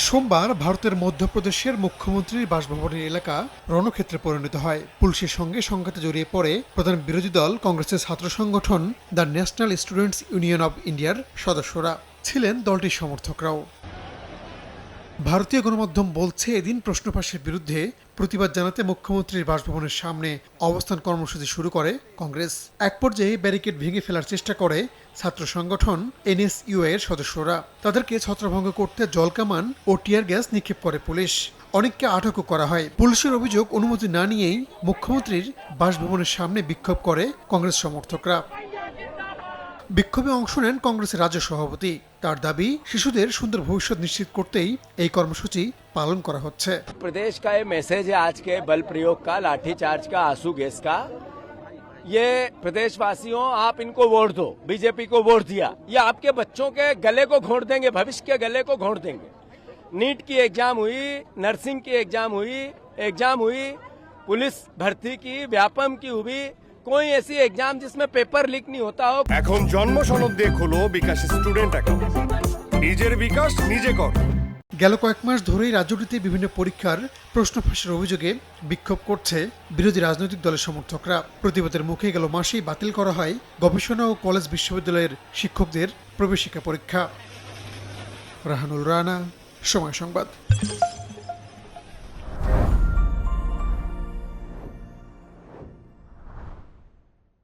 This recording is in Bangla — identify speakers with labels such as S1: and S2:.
S1: সোমবার ভারতের মধ্যপ্রদেশের মুখ্যমন্ত্রীর বাসভবনের এলাকা রণক্ষেত্রে পরিণত হয়। পুলিশের সঙ্গে সংঘাতে জড়িয়ে পড়ে প্রধান বিরোধী দল কংগ্রেসের ছাত্র সংগঠন the national students union of ইন্ডিয়ার সদস্যরা ছিলেন দলটির সমর্থকরাও। ভারতীয় গণমাধ্যম বলছে, এদিন প্রশ্ন ফাঁসের বিরুদ্ধে প্রতিবাদ জানাতে মুখ্যমন্ত্রীর বাসভবনের সামনে অবস্থান কর্মসূচি শুরু করে কংগ্রেস। এক পর্যায়ে ব্যারিকেড ভেঙে ফেলার চেষ্টা করে ছাত্র সংগঠন এনএসইউ এর সদস্যরা। তাদেরকে ছত্রভঙ্গ করতে জলকামান ও টিয়ার গ্যাস নিক্ষেপ করে পুলিশ। অনেককে আটকও করা হয়। পুলিশের অভিযোগ, অনুমতি না নিয়েই মুখ্যমন্ত্রীর বাসভবনের সামনে বিক্ষোভ করে কংগ্রেস সমর্থকরা। বিক্ষোভে অংশ নেন কংগ্রেসের রাজ্য সভাপতি। তার দাবি, শিশুদের সুন্দর ভবিষ্যৎ নিশ্চিত করতেই এই কর্মসূচি পালন করা হচ্ছে।
S2: प्रदेश का ये मैसेज है आज के बल प्रयोग का, लाठीचार्ज का, आंसू गैस का। ये प्रदेशवासियों, आप इनको वोट दो, बीजेपी को वोट दिया, ये आपके बच्चों के गले को घोंट देंगे, भविष्य के गले को घोंट देंगे। नीट की एग्जाम हुई, नर्सिंग की एग्जाम हुई, पुलिस भर्ती की, व्यापम की हुई, कोई ऐसी एग्जाम जिसमें पेपर लीक नहीं होता हो।
S3: এখন জন্ম সনদ দিয়ে খোলো বিকাশ স্টুডেন্ট অ্যাকাউন্ট। নিজের বিকাশ নিজে কর।
S1: গেল কয়েক মাস ধরেই রাজ্যটিতে বিভিন্ন পরীক্ষার প্রশ্ন ফাঁসের অভিযোগে বিক্ষোভ করছে বিরোধী রাজনৈতিক দলের সমর্থকরা। প্রতিবাদের মুখে গেল মাসেই বাতিল করা হয় গবেষণা ও কলেজ বিশ্ববিদ্যালয়ের শিক্ষকদের প্রবেশিকা পরীক্ষা। রাহানুল রানা, সময় সংবাদ।